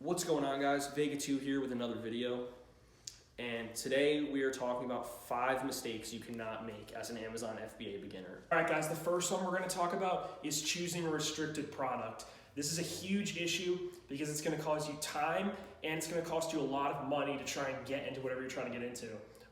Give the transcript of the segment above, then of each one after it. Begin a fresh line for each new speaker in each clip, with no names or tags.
What's going on, guys? Vega2 here with another video, and today we are talking about 5 mistakes you cannot make as an Amazon FBA beginner.
All right, guys, the first one we're going to talk about is choosing a restricted product. This is a huge issue because it's going to cause you time and it's going to cost you a lot of money to try and get into whatever you're trying to get into.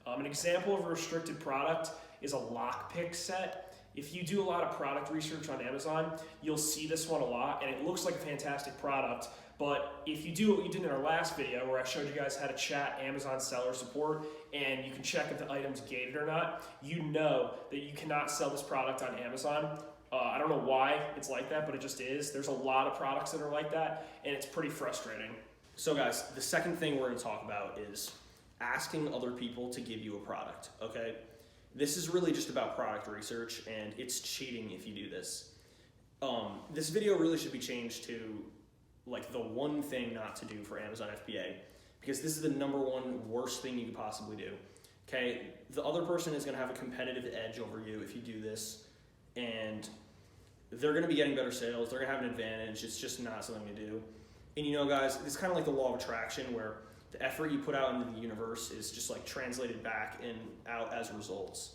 An example of a restricted product is a lockpick set. If you do a lot of product research on Amazon, you'll see this one a lot, and it looks like a fantastic product. But if you do what we did in our last video where I showed you guys how to chat Amazon seller support and you can check if the item's gated or not, you know that you cannot sell this product on Amazon. I don't know why it's like that, but it just is. There's a lot of products that are like that, and it's pretty frustrating.
So guys, the second thing we're going to talk about is asking other people to give you a product, okay? This is really just about product research, and it's cheating if you do this. This video really should be changed to like the one thing not to do for Amazon FBA, because this is the #1 worst thing you could possibly do. Okay, the other person is going to have a competitive edge over you if you do this, and they're going to be getting better sales. They're going to have an advantage. It's just not something to do. And you know, guys, it's kind of like the law of attraction, where the effort you put out into the universe is just like translated back and out as results.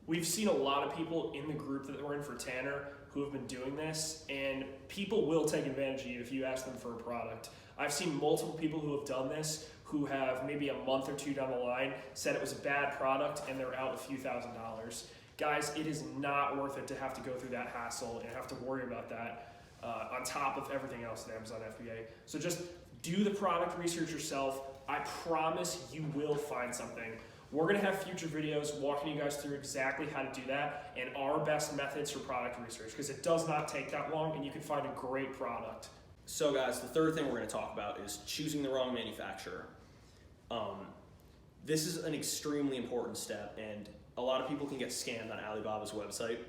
We've seen a lot of people in the group that we're in for Tanner who have been doing this, and people will take advantage of you if you ask them for a product. I've seen multiple people who have done this who have maybe a month or two down the line said it was a bad product and they're out a few $1,000s. Guys, it is not worth it to have to go through that hassle and have to worry about that on top of everything else in Amazon FBA. So just do the product research yourself. I promise you will find something. We're going to have future videos walking you guys through exactly how to do that and our best methods for product research, because it does not take that long and you can find a great product.
So guys, the third thing we're going to talk about is choosing the wrong manufacturer. This is an extremely important step, and a lot of people can get scammed on Alibaba's website.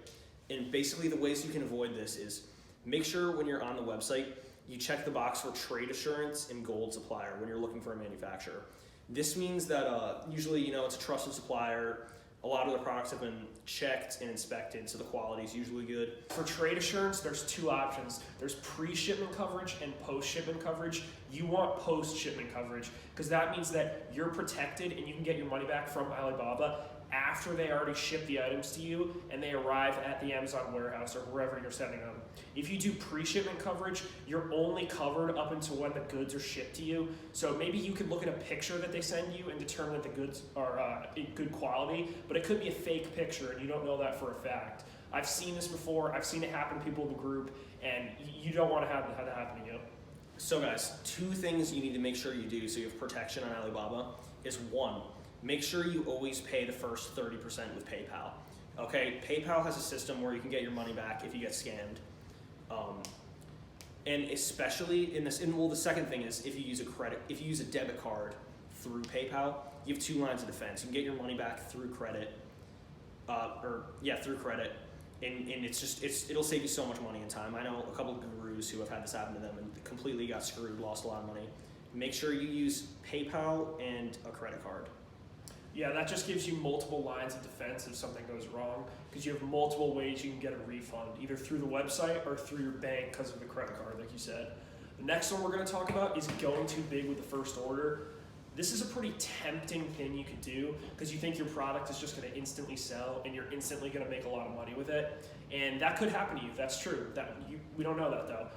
And basically the ways you can avoid this is make sure when you're on the website, you check the box for trade assurance and gold supplier when you're looking for a manufacturer. This means that usually, it's a trusted supplier. A lot of the products have been checked and inspected, so the quality is usually good.
For trade assurance, there's 2 options. There's pre-shipment coverage and post-shipment coverage. You want post-shipment coverage because that means that you're protected and you can get your money back from Alibaba after they already ship the items to you and they arrive at the Amazon warehouse or wherever you're sending them. If you do pre-shipment coverage, you're only covered up until when the goods are shipped to you. So maybe you could look at a picture that they send you and determine that the goods are in good quality, but it could be a fake picture and you don't know that for a fact. I've seen this before. I've seen it happen to people in the group, and you don't want to have that happen to you.
So guys, 2 things you need to make sure you do so you have protection on Alibaba is 1, make sure you always pay the first 30% with PayPal. Okay, PayPal has a system where you can get your money back if you get scammed. And especially in this, the second thing is if you use a debit card through PayPal, you have 2 lines of defense. You can get your money back through credit, through credit, and it'll save you so much money and time. I know a couple of gurus who have had this happen to them and completely got screwed, lost a lot of money. Make sure you use PayPal and a credit card.
Yeah, that just gives you multiple lines of defense if something goes wrong, because you have multiple ways you can get a refund, either through the website or through your bank because of the credit card, like you said. The next one we're going to talk about is going too big with the first order. This is a pretty tempting thing you could do because you think your product is just going to instantly sell and you're instantly going to make a lot of money with it. And that could happen to you. That's true. We don't know that though.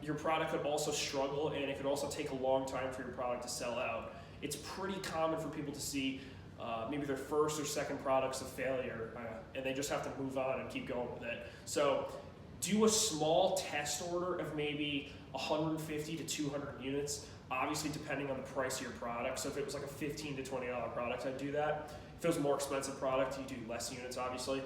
Your product could also struggle, and it could also take a long time for your product to sell out. It's pretty common for people to see maybe their first or second product's a failure, and they just have to move on and keep going with it. So do a small test order of maybe 150 to 200 units, obviously depending on the price of your product. So if it was like a $15 to $20 product, I'd do that. If it was a more expensive product, you do less units, obviously.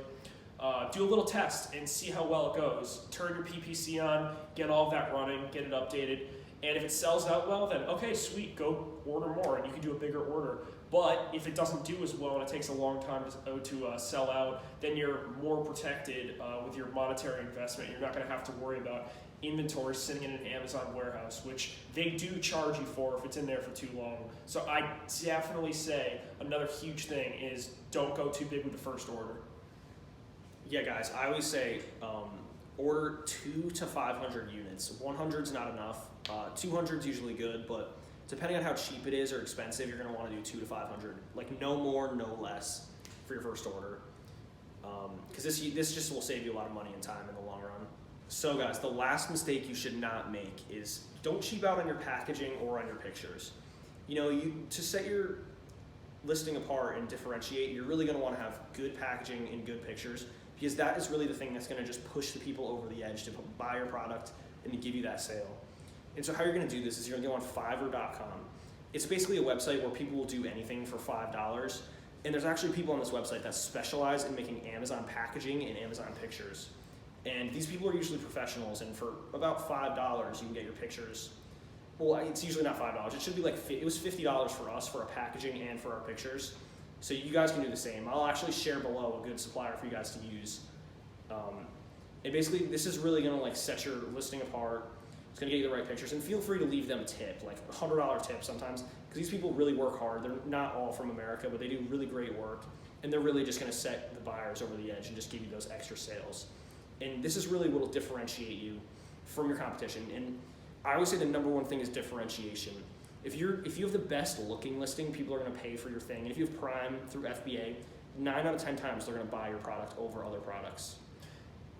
Do a little test and see how well it goes. Turn your PPC on, get all of that running, get it updated. And if it sells out well, then okay, sweet, go order more, and you can do a bigger order. But if it doesn't do as well and it takes a long time to sell out, then you're more protected with your monetary investment. You're not going to have to worry about inventory sitting in an Amazon warehouse, which they do charge you for if it's in there for too long. So I definitely say another huge thing is don't go too big with the first order.
Yeah, guys, I always say order 200 to 500 units. 100 is not enough. 200 is usually good, but depending on how cheap it is or expensive, you're going to want to do 200 to 500. Like no more, no less for your first order. Because this just will save you a lot of money and time in the long run. So guys, the last mistake you should not make is don't cheap out on your packaging or on your pictures. You know, to set your listing apart and differentiate, you're really going to want to have good packaging and good pictures, because that is really the thing that's going to just push the people over the edge to buy your product and to give you that sale. And so how you're going to do this is you're going to go on Fiverr.com. It's basically a website where people will do anything for $5. And there's actually people on this website that specialize in making Amazon packaging and Amazon pictures. And these people are usually professionals, and for about $5 you can get your pictures. Well, it's usually not $5. It should be it was $50 for us for our packaging and for our pictures. So you guys can do the same. I'll actually share below a good supplier for you guys to use. And basically, this is really gonna set your listing apart. It's gonna get you the right pictures, and feel free to leave them a tip, like a $100 tip sometimes, because these people really work hard. They're not all from America, but they do really great work, and they're really just gonna set the buyers over the edge and just give you those extra sales. And this is really what will differentiate you from your competition. And I always say the number one thing is differentiation. If you have the best looking listing, people are gonna pay for your thing. And if you have Prime through FBA, 9 out of 10 times they're gonna buy your product over other products.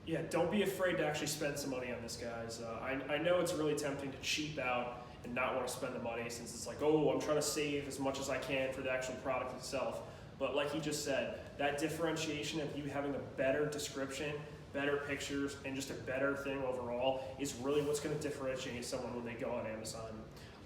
Yeah, don't be afraid to actually spend some money on this, guys. I know it's really tempting to cheap out and not want to spend the money, since it's like, oh, I'm trying to save as much as I can for the actual product itself. But like he just said, that differentiation of you having a better description, better pictures, and just a better thing overall is really what's going to differentiate someone when they go on Amazon.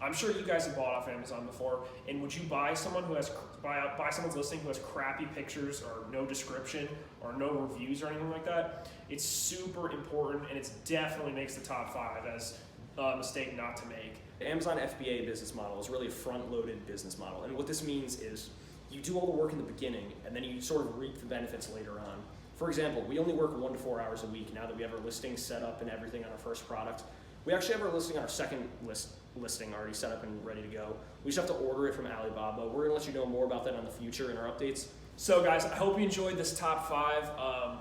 I'm sure you guys have bought off Amazon before, and would you buy someone who has buy someone's listing who has crappy pictures or no description or no reviews or anything like that? It's super important, and it definitely makes the top 5 as a mistake not to make.
The Amazon FBA business model is really a front-loaded business model, and what this means is you do all the work in the beginning, and then you sort of reap the benefits later on. For example, we only work 1 to 4 hours a week now that we have our listing set up and everything on our first product. We actually have our listing on our second listing already set up and ready to go. We just have to order it from Alibaba. We're gonna let you know more about that in the future in our updates.
So guys, I hope you enjoyed this top 5.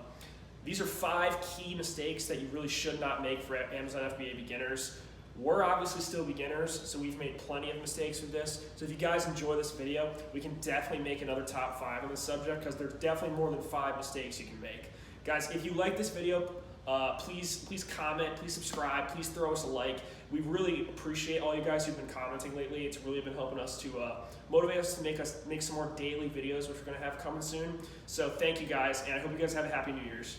These are 5 key mistakes that you really should not make for Amazon FBA beginners. We're obviously still beginners, so we've made plenty of mistakes with this. So if you guys enjoy this video, we can definitely make another top 5 on this subject, because there's definitely more than 5 mistakes you can make. Guys, if you like this video, please comment, please subscribe, please throw us a like. We really appreciate all you guys who've been commenting lately. It's really been helping us to motivate us to make some more daily videos, which we're gonna have coming soon. So thank you guys, and I hope you guys have a happy New Year's.